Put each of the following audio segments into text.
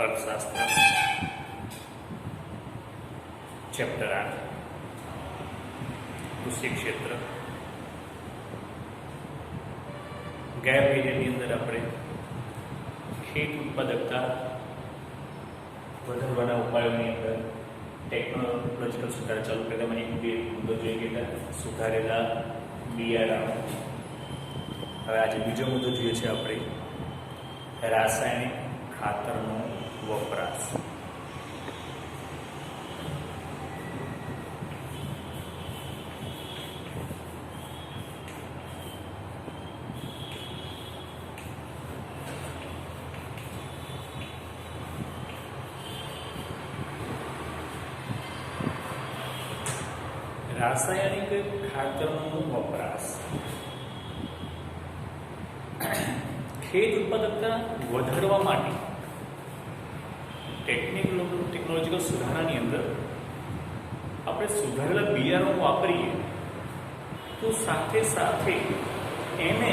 અર્થશાસ્ત્ર ચેપ્ટર 8 કૃષિ ક્ષેત્ર. ગયા પીરિયડની અંદર આપણે ખેત ઉત્પાદકતા વધારવાના ઉપાયોની અંદર ટેકનોલોજીકલ સુધાર ચાલુ કર્યા. મને બે મુદ્દો જોઈ ગયા, સુધારેલા બિયારણો. હવે આજે બીજો મુદ્દો જોઈએ છે આપણે રાસાયણિક ખાતરનો વપરાશ. રાસાયણિક ખાતરનો વપરાશ ખેત ઉત્પાદકતા વધારવા માટે ટેકનોલોજીકલ સુધારાની અંદર આપણે સુધારેલા બિયારણો વાપરીએ તો સાથે સાથે એને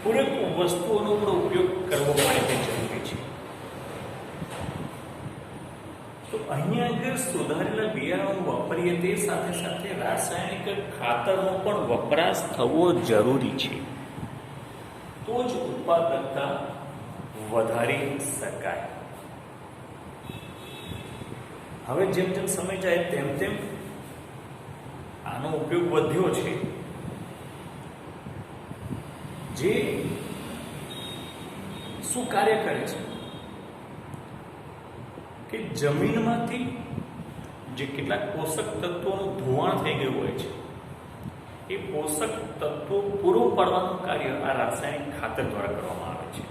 પૂરક વસ્તુઓનો પણ ઉપયોગ કરવો પડે તે જરૂરી છે. તો અહીંયા આગળ સુધારેલા બિયારણો વાપરીએ તે સાથે સાથે રાસાયણિક ખાતરનો પણ વપરાશ થવો જરૂરી છે, તો જ ઉત્પાદકતા વધારી શકાય. હવે જેમ જેમ સમય જાય તેમ તેમ આનો ઉપયોગ વધ્યો છે. જે શું કાર્ય કરે છે કે જમીનમાંથી જે કેટલાક પોષક તત્વોનું ધોવાણ થઈ ગયું હોય છે એ પોષક તત્વો પૂરું પાડવાનું કાર્ય આ રાસાયણિક ખાતર દ્વારા કરવામાં આવે છે.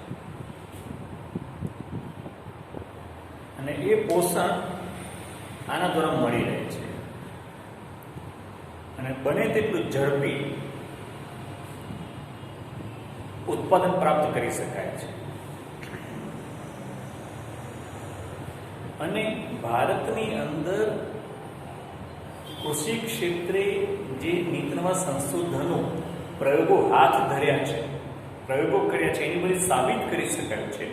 અને એ પોષણ આના દ્વારા મળી રહે છે અને બને તેટલું ઝડપી ઉત્પાદન પ્રાપ્ત કરી શકાય છે. અને ભારતની અંદર કૃષિ ક્ષેત્રે જે નવા સંશોધનો પ્રયોગો હાથ ધર્યા છે, પ્રયોગો કર્યા છે, એની બધી સાબિત કરી શકાયું છે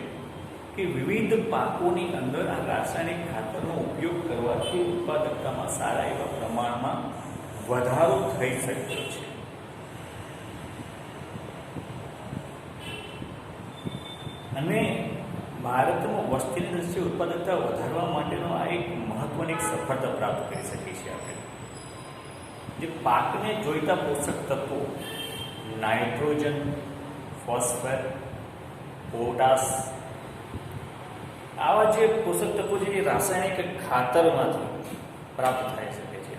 કે વિવિધ પાકોની અંદર આ રાસાયણિક ખાતરનો ઉપયોગ કરવાથી ઉત્પાદકતામાં સારા એવા પ્રમાણમાં વધારો થઈ શક્યો છે. અને ભારતમાં વસ્તીની દ્રષ્ટિએ ઉત્પાદકતા વધારવા માટેનો આ એક મહત્વની સફળતા પ્રાપ્ત કરી શકીએ છીએ આપણે. જે પાકને જોઈતા પોષક તત્વો નાઇટ્રોજન, ફોસ્ફરસ, પોટાશ, આવા જે પોષક તત્વો છે એ રાસાયણિક ખાતરમાંથી પ્રાપ્ત થઈ શકે છે.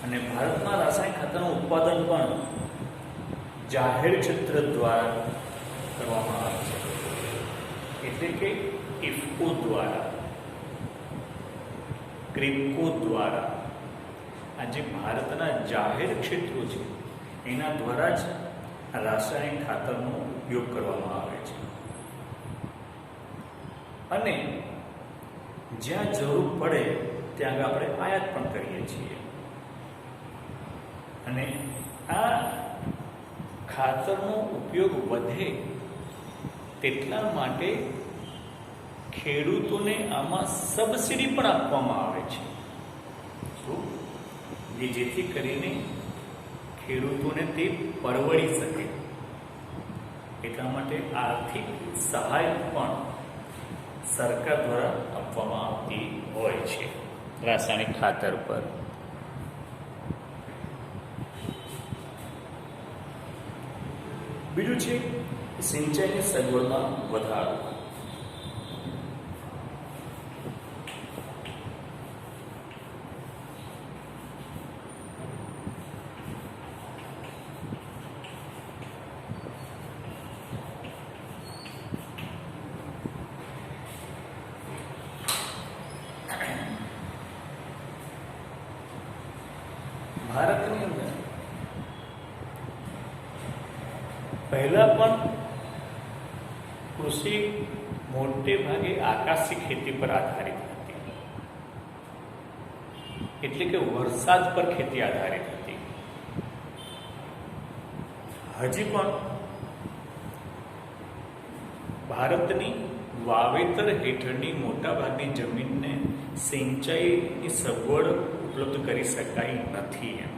અને ભારતમાં રાસાયણિક ખાતરનું ઉત્પાદન પણ જાહેર ક્ષેત્ર દ્વારા કરવામાં આવે છે, એટલે કે ઇફકો દ્વારા, ક્રિપકો દ્વારા. આ જે ભારતના જાહેર ક્ષેત્રો છે એના દ્વારા જ રાસાયણિક ખાતરનો ઉપયોગ કરવામાં આવે છે. અને જ્યાં જરૂર પડે ત્યાં આપણે આયાત પણ કરીએ છીએ. અને આ ખાતરનો ઉપયોગ વધે તેટલા માટે ખેડૂતોને આમાં સબસિડી પણ આપવામાં આવે છે, જેથી કરીને ખેડૂતોને તે પરવડી શકે. એટલા માટે આર્થિક સહાય પણ સરકાર દ્વારા આપવામાં આવતી હોય છે રાસાયણિક ખાતર પર. બીજું છે સિંચાઈની સગવડમાં વધારો. ભારતની અંદર પહેલા પણ કૃષિ મોટે ભાગે આકાશી ખેતી પર આધારિત હતી, એટલે કે વરસાદ પર ખેતી આધારિત હતી. હજી પણ ભારતની વાવેતર હેઠળની મોટાભાગની જમીનને સિંચાઈની સગવડ ઉપલબ્ધ કરી શકાય નથી એમ.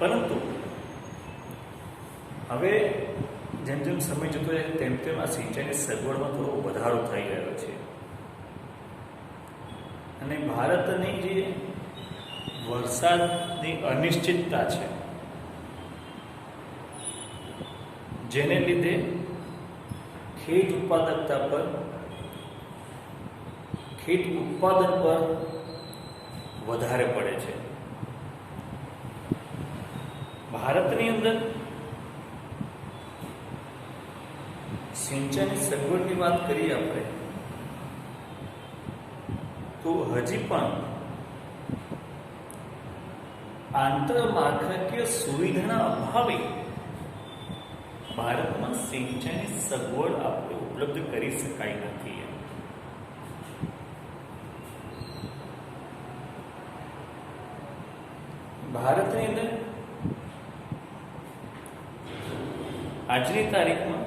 પરંતુ હવે જેમ જેમ સમય જતો જાય તેમ તેમ આ સિંચાઈની સગવડમાં થોડો વધારો થઈ રહ્યો છે અને ભારતની જે વરસાદની અનિશ્ચિતતા છે જેને લીધે ખેત ઉત્પાદકતા પર ખેત ઉત્પાદન પર વધારે પડે છે. ભારતની અંદર સિંચાઈની સગવડની વાત કરીએ આપણે તો હજી પણ આંતરમાળખાકીય સુવિધાના અભાવે ભારતમાં સિંચાઈની સગવડ આપણે ઉપલબ્ધ કરી શકાય નથી. ભારતની અંદર આજની તારીખમાં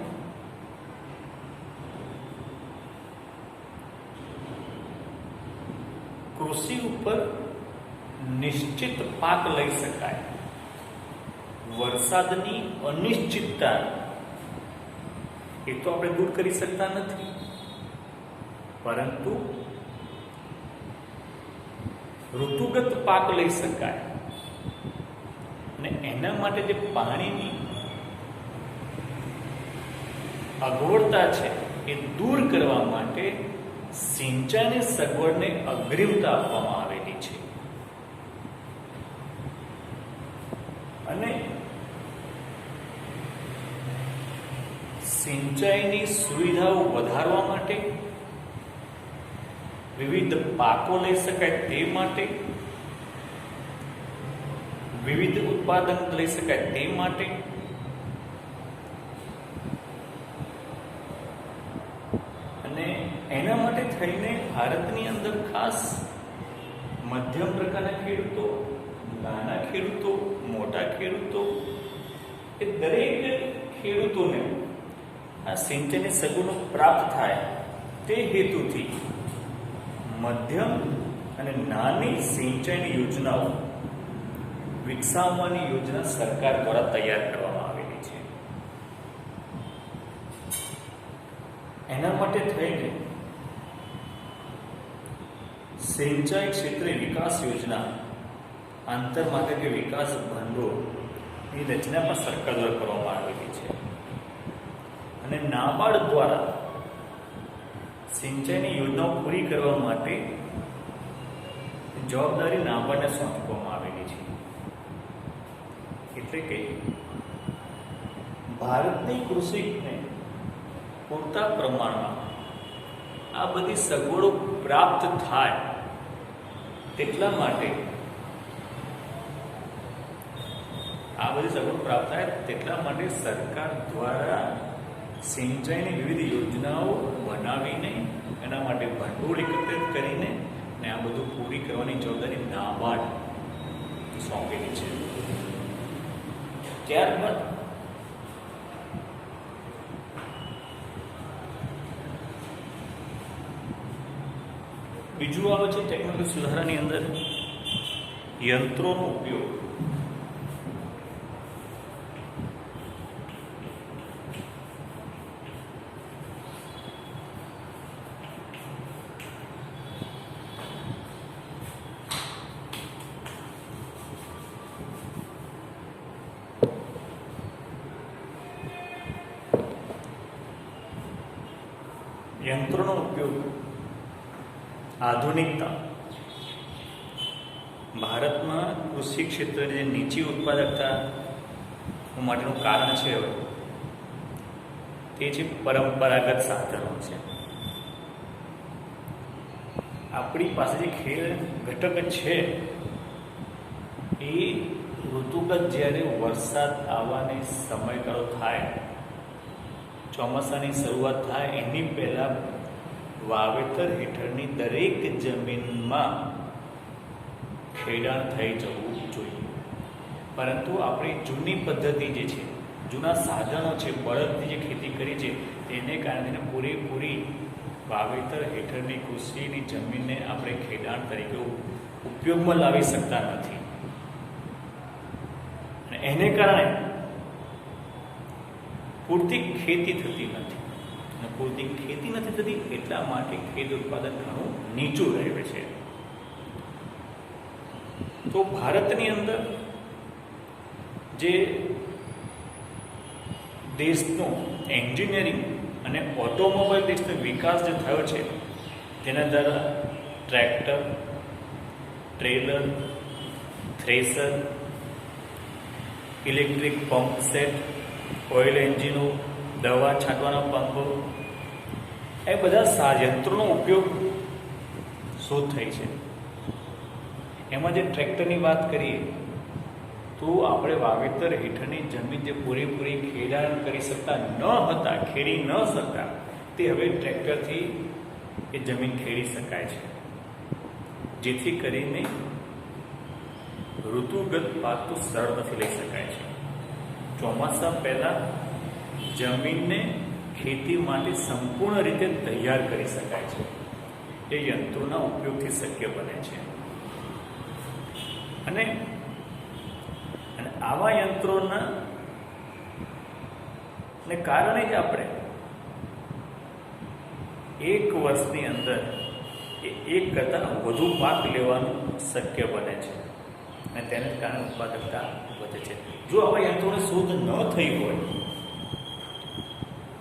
કૃષિ ઉપર નિશ્ચિત પાક લઈ શકાય. વરસાદની અનિશ્ચિતતા એ તો આપણે દૂર કરી શકતા નથી, પરંતુ ઋતુગત પાક લઈ શકાય અને એના માટે જે પાણીની અગવડતા છે એ દૂર કરવા માટે સિંચાઈની સગવડને અગ્રિમતા આપવામાં આવેલી છે. અને સિંચાઈની સુવિધાઓ વધારવા માટે, વિવિધ પાકો લઈ શકાય તે માટે, વિવિધ ઉત્પાદન લઈ શકાય તે માટે અને એના માટે થઈને ભારતની અંદર ખાસ મધ્યમ પ્રકારના ખેડૂતો, નાના ખેડૂતો, મોટા ખેડૂતો એ દરેક ખેડૂતોને આ સિંચાઈની સગવડો પ્રાપ્ત થાય તે હેતુથી મધ્યમ અને નાની સિંચાઈની યોજનાઓ વિકસાવવાની યોજના સરકાર દ્વારા તૈયાર કરવામાં આવેલી છે. એના માટે થઈને સિંચાઈ ક્ષેત્રે વિકાસ યોજના, આંતરમાળખાકીય વિકાસ ભંડોળની રચના પણ સરકાર દ્વારા કરવામાં આવેલી છે અને નાબાર્ડ દ્વારા સિંચાઈની યોજનાઓ પૂરી કરવા માટે જવાબદારી નાબાર્ડને સોંપવામાં આવેલી છે. એટલે કે ભારતની કૃષિને પૂરતા પ્રમાણમાં આ બધી સગવડો પ્રાપ્ત થાય તેટલા માટે સરકાર દ્વારા સિંચાઈની વિવિધ યોજનાઓ બનાવીને એના માટે ભંડોળ એકત્રિત કરીને ને આ બધું પૂરી કરવાની જવાબદારી નાબાર્ડ સોંપેલી છે. ત્યારબાદ બીજું આવે છે ટેકનોલોજી સુધારાની અંદર યંત્રોનો ઉપયોગ. યંત્રોનો ઉપયોગ, આધુનિકતા ભારતમાં કૃષિ ક્ષેત્રની જે નીચી ઉત્પાદકતા માટેનું કારણ છે તે છે પરંપરાગત સાધનો છે. આપણી પાસે જે ખેડ ઘટક છે એ ઋતુગત જ્યારે વરસાદ આવવાની સમયગાળો થાય, ચોમાસાની શરૂઆત થાય એની પહેલાં વાવેતર હેઠળની દરેક જમીનમાં ખેડાણ થઈ જવું જોઈએ. પરંતુ આપણી જૂની પદ્ધતિ જે છે જૂના સાધનો છે, બળદની જે ખેતી કરી છે તેને કારણે પૂરેપૂરી વાવેતર હેઠળની કૃષિની જમીનને આપણે ખેડાણ તરીકે ઉપયોગમાં લાવી શકતા નથી. અને એને કારણે પૂરતી ખેતી થતી નથી. અને પૂરતી ખેતી નથી થતી એટલા માટે ખેત ઉત્પાદન ઘણું નીચું રહે છે. તો ભારતની અંદર જે દેશનો એન્જિનિયરિંગ અને ઓટોમોબાઈલ દેશનો વિકાસ જે થયો છે તેના દ્વારા tractor, trailer, thresher, electric pump set, oil એન્જિનો, દવા છાંટવાના પંપો, એ બધા યંત્રોનો ઉપયોગ શું થઈ છે. એમાં જે ટ્રેક્ટરની વાત કરીએ તો આપણે વાવેતર હેઠળની જમીન જે પૂરેપૂરી ખેડાણ કરી શકતા ન હતા, ખેડી ન શકતા, તે હવે ટ્રેક્ટરથી એ જમીન ખેડી શકાય છે. જેથી કરીને ઋતુગત પાક તો સરળતાથી લઈ શકાય છે. ચોમાસા પહેલાં જમીનને ખેતી માટે સંપૂર્ણ રીતે તૈયાર કરી શકાય છે. એ યંત્રોના ઉપયોગથી શક્ય બને છે. અને આવા યંત્રોના ને કારણે જ આપણે એક વર્ષની અંદર એક કરતાં વધુ પાક લેવાનું શક્ય બને છે. અને તેને કારણે ઉત્પાદકતા વધે છે. જો આવા યંત્રોની શોધ ન થઈ હોય,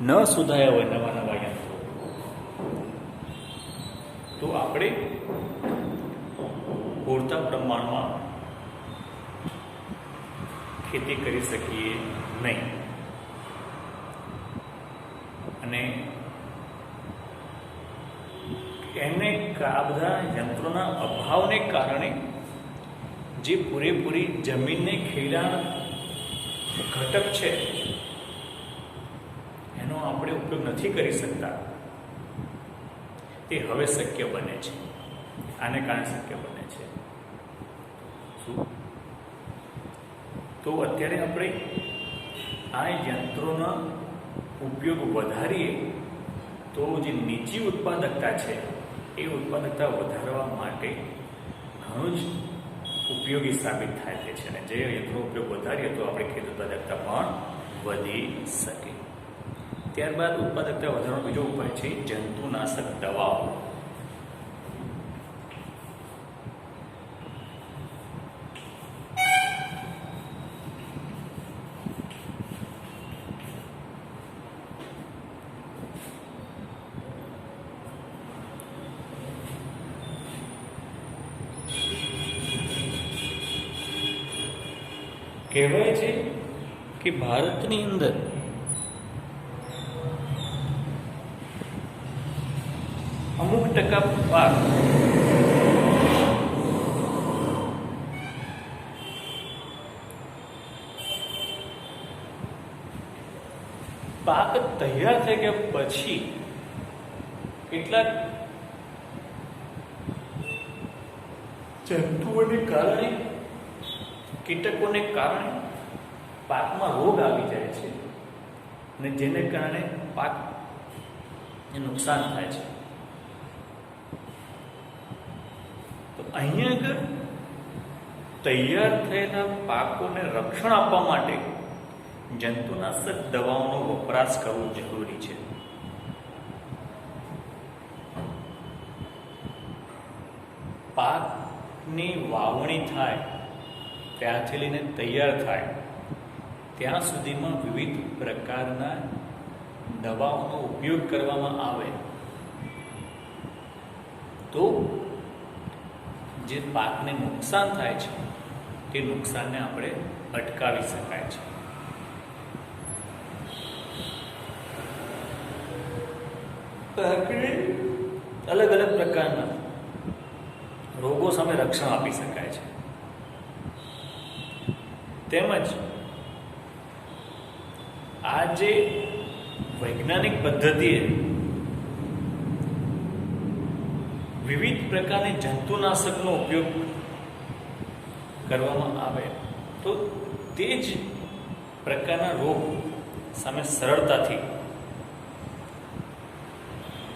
ન શોધાયા હોય નવા નવા યંત્રો, તો આપણે પૂરતા પ્રમાણમાં ખેતી કરી શકીએ નહીં. અને એને આ બધા યંત્રોના અભાવને કારણે જે પૂરેપૂરી જમીનને ખેડાણ ઘટક છે એનો આપણે ઉપયોગ નથી કરી શકતા, તે હવે શક્ય બને છે. આને કારણે શક્ય બને છે શું? તો અત્યારે આપણે આ યંત્રોનો ઉપયોગ વધારીએ તો જે નીચી ઉત્પાદકતા છે એ ઉત્પાદકતા વધારવા માટે ઘણું જ ઉપયોગી સાબિત થાય છે. અને જે યંત્રનો ઉપયોગ વધારીએ તો આપણે ખેત ઉત્પાદકતા પણ વધી શકે. ત્યારબાદ ઉત્પાદકતા વધારવાનો બીજો ઉપાય છે જંતુનાશક દવાઓ. કહેવાય છે કે ભારતની અંદર અમુક ટકા પાક તૈયાર થઈ ગયા પછી કેટલાક જંતુઓને કારણે, કીટકોને કારણે પાકમાં રોગ આવી જાય છે અને જેને કારણે પાકને નુકસાન થાય છે. તો અહીંયા આગળ તૈયાર થયેલા પાકોને રક્ષણ આપવા માટે જંતુનાશક દવાઓનો વપરાશ કરવો જરૂરી છે. પાકની વાવણી થાય ત્યારથી લઈને તૈયાર થાય ત્યાં સુધીમાં વિવિધ પ્રકારના દવાઓનો ઉપયોગ કરવામાં આવે તો જે પાકને નુકસાન થાય છે તે નુકસાનને આપણે અટકાવી શકાય છે. અલગ અલગ પ્રકારના રોગો સામે રક્ષણ આપી શકાય છે. તેમજ આ જે વૈજ્ઞાનિક પદ્ધતિએ વિવિધ પ્રકારની જંતુનાશકનો ઉપયોગ કરવામાં આવે તો તે જ પ્રકારના રોગ સામે સરળતાથી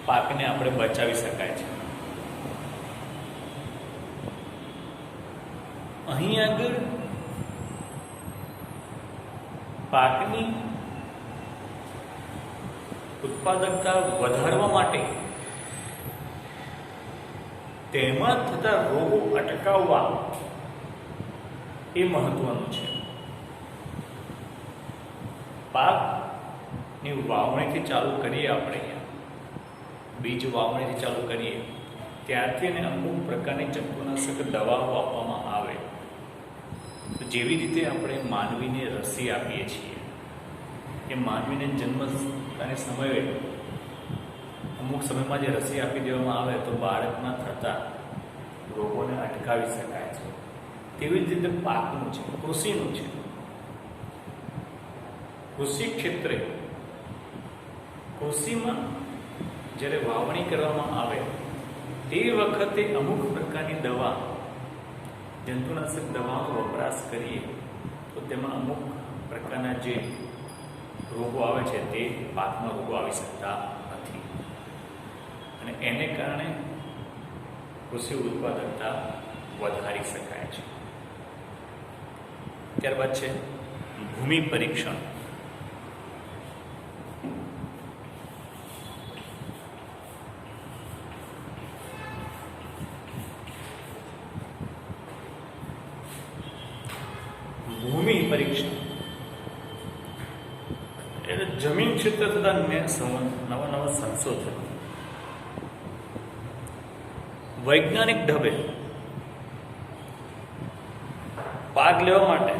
પાકને આપણે બચાવી શકાય છે. અહીં આગળ પાકની ઉત્પાદકતા વધારવા માટે તેમાં થતા રોગો અટકાવવા એ મહત્વનું છે. પાકની વાવણીથી ચાલુ કરીએ, આપણે બીજ વાવણીથી ચાલુ કરીએ ત્યારથી એને અમુક પ્રકારની જંતુનાશક દવાઓ આપવામાં આવે. તો જેવી રીતે આપણે માનવીને રસી આપીએ છીએ, એ માનવીને જન્મ અને સમયે અમુક સમયમાં જે રસી આપી દેવામાં આવે તો બાળકમાં થતા રોગોને અટકાવી શકાય છે. તેવી જ રીતે પાકનું છે, કૃષિનું છે. કૃષિ ક્ષેત્રે કૃષિમાં જ્યારે વાવણી કરવામાં આવે તે વખતે અમુક પ્રકારની દવા, જંતુનાશક દવાનો વપરાશ કરીએ તો તેમાં અમુક પ્રકારના જે રોગો આવે છે તે પાકમાં રોગો આવી શકતા નથી અને એને કારણે કૃષિ ઉત્પાદકતા વધારી શકાય છે. ત્યારબાદ છે ભૂમિ પરીક્ષણ. ભૂમિ પરીક્ષણ એટલે જમીન ક્ષેત્ર તથા નવા નવા સંશોધન વૈજ્ઞાનિક ઢબે પાક લેવા માટે,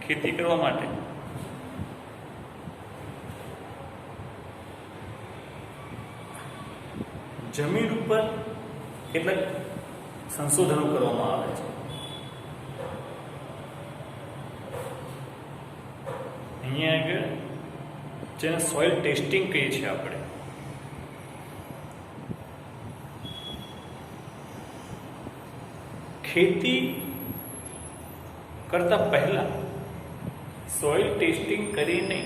ખેતી કરવા માટે જમીન ઉપર કેટલાક સંશોધનો કરવામાં આવે છે. અહીંયા આગળ જેને સોઇલ ટેસ્ટિંગ કહીએ છીએ આપણે, ખેતી કરતા પહેલા સોઇલ ટેસ્ટિંગ કરીને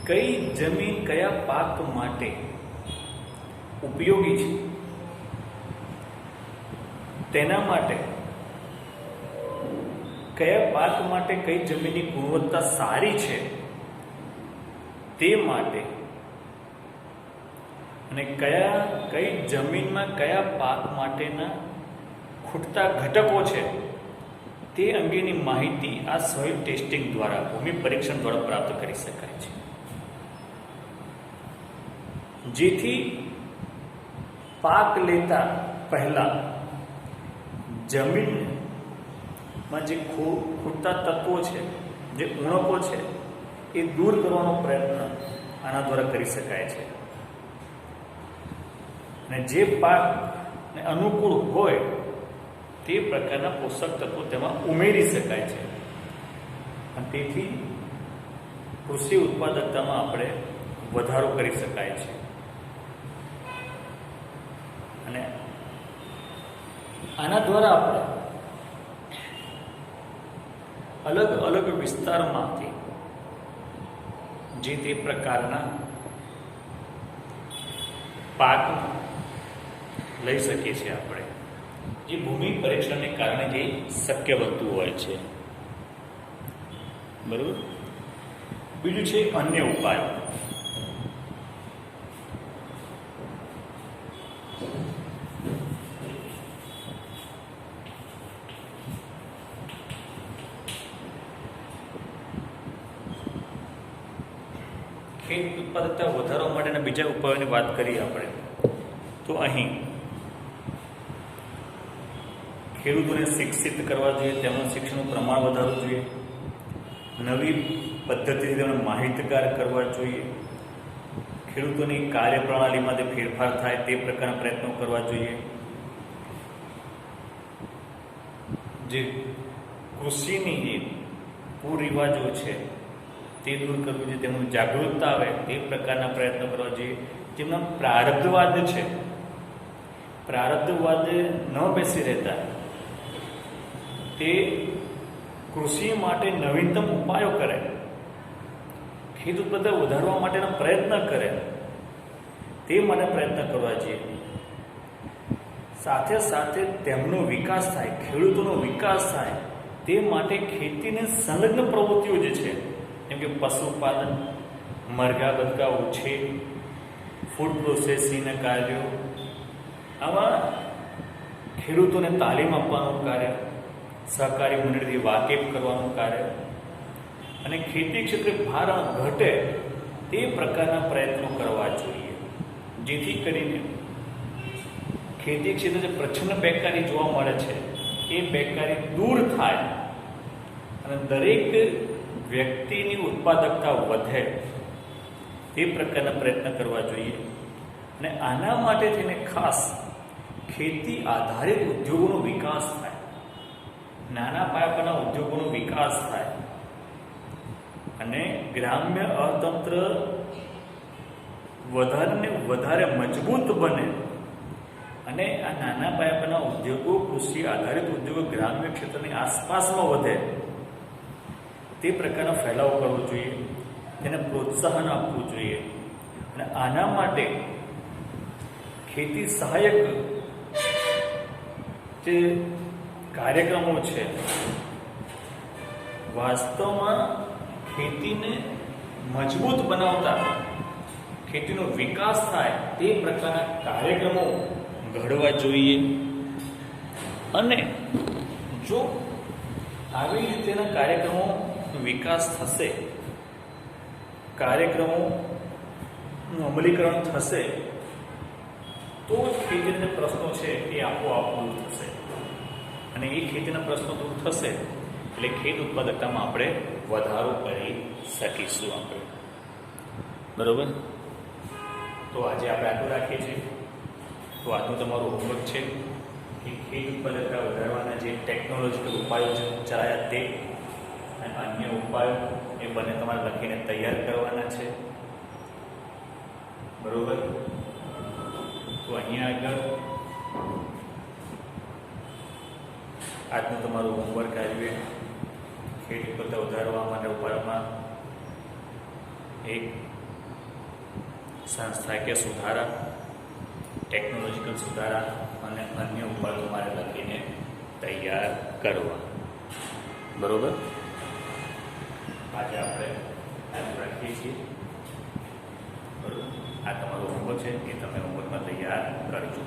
કઈ જમીન કયા પાક માટે ઉપયોગી છે તેના માટે, કયા પાક માટે કઈ જમીનની ગુણવત્તા સારી છે તે માટે અને કઈ જમીનમાં કયા પાક માટેના ખૂટતા ઘટકો છે તે અંગેની માહિતી આ સોઇલ ટેસ્ટિંગ દ્વારા, ભૂમિ પરીક્ષણ દ્વારા પ્રાપ્ત કરી શકાય છે. જેથી પાક લેતા પહેલા જમીનમાં જે ખૂટતા તત્વો છે, જે ઉણપો છે એ દૂર કરવાનો પ્રયત્ન આના દ્વારા કરી શકાય છે અને જે પાકને અનુકૂળ હોય તે પ્રકારના પોષક તત્વો તેમાં ઉમેરી શકાય છે અને તેથી કૃષિ ઉત્પાદકતામાં આપણે વધારો કરી શકાય છે. અને આના દ્વારા આપણે અલગ અલગ વિસ્તારમાંથી જે તે પ્રકારના પાક લઈ શકીએ છીએ આપણે, જે ભૂમિ પરીક્ષણને કારણે જે શક્ય બનતું હોય છે. બરોબર. બીજું છે અન્ય ઉપાય. ખેત ઉત્પાદકતા વધારવા માટેના બીજા ઉપાયોની વાત કરીએ આપણે તો અહીં ખેડૂતોને શિક્ષિત કરવા જોઈએ, તેમનું શિક્ષણનું પ્રમાણ વધારવું જોઈએ, નવી પદ્ધતિથી તેમને માહિતગાર કરવા જોઈએ, ખેડૂતોની કાર્યપ્રણાલીમાં તે ફેરફાર થાય તે પ્રકારના પ્રયત્નો કરવા જોઈએ. જે કૃષિની જે કુરિવાજો છે તે દૂર કરવું જોઈએ, તેમનું જાગૃતતા આવે તે પ્રકારના પ્રયત્નો કરવા જોઈએ. જેમના પ્રારબ્ધવાદ છે, પ્રારબ્ધવાદ ન બેસી રહેતા તે કૃષિ માટે નવીનતમ ઉપાયો કરે, ખેત ઉત્પાદન વધારવા માટેના પ્રયત્ન કરે, તે માટે પ્રયત્ન કરવા જોઈએ. સાથે સાથે તેમનો વિકાસ થાય, ખેડૂતોનો વિકાસ થાય, તે માટે ખેતીને સંલગ્ન પ્રવૃત્તિઓ જે છે, જેમ કે પશુપાલન, મરઘા બતકા ઉછેર, ફૂડ પ્રોસેસિંગના કાર્યો, આવા ખેડૂતોને તાલીમ આપવાનું કાર્ય, સહકારી મંડળીથી વાકેફ કરવાનું કાર્ય અને ખેતી ક્ષેત્રે ભારણ ઘટે તે પ્રકારના પ્રયત્નો કરવા જોઈએ, જેથી કરીને ખેતી ક્ષેત્રે જે પ્રચ્છન્ન બેકારી જોવા મળે છે એ બેકારી દૂર થાય અને દરેક વ્યક્તિની ઉત્પાદકતા વધે તે પ્રકારના પ્રયત્ન કરવા જોઈએ. અને આના માટે થઈને ખાસ ખેતી આધારિત ઉદ્યોગોનો વિકાસ થાય, નાના પાયા પરના ઉદ્યોગોનો વિકાસ થાય અને ગ્રામ્ય અર્થતંત્ર વધારે મજબૂત બને અને આ નાના પાયા પરના ઉદ્યોગો, કૃષિ આધારિત ઉદ્યોગો ગ્રામ્ય ક્ષેત્રની આસપાસમાં વધે તે પ્રકારનો ફેલાવો કરવો જોઈએ, તેને પ્રોત્સાહન આપવું જોઈએ. અને આના માટે ખેતી સહાયક જે કાર્યક્રમો છે, વાસ્તવમાં ખેતીને મજબૂત બનાવતા, ખેતીનો વિકાસ થાય તે પ્રકારના કાર્યક્રમો ઘડવા જોઈએ. અને જો આવી રીતેના કાર્યક્રમો વિકાસ થશે, કાર્યક્રમોનું અમલીકરણ થશે, તો ખેતીના પ્રશ્નો છે એ આપોઆપ દૂર થશે. અને એ ખેતીના પ્રશ્નો દૂર થશે એટલે ખેત ઉત્પાદકતામાં આપણે વધારો કરી શકીશું આપણે. બરોબર? તો આજે આપણે આટલું રાખીએ છીએ. તો આજનું તમારું હોમવર્ક છે કે ખેત ઉત્પાદકતા વધારવાના જે ટેકનોલોજીકલ ઉપાયો ચલાયા તે અને અન્ય ઉપાયો એ બંને તમારે લખીને તૈયાર કરવાના છે. બરોબર? તો અહીંયા આગળ આજનું તમારું હોમવર્ક આવ્યું. ખેત ઉત્પાદકતા વધારવા માટે ઉપાયોમાં એક સંસ્થાકીય સુધારા, ટેકનોલોજીકલ સુધારા અને અન્ય ઉપાયો તમારે લખીને તૈયાર કરવા. બરોબર? આજે આપણે રાખીએ છીએ. બરોબર? આ તમારું હોમવર્ક છે, એ તમે હોમવર્કમાં તૈયાર કરજો.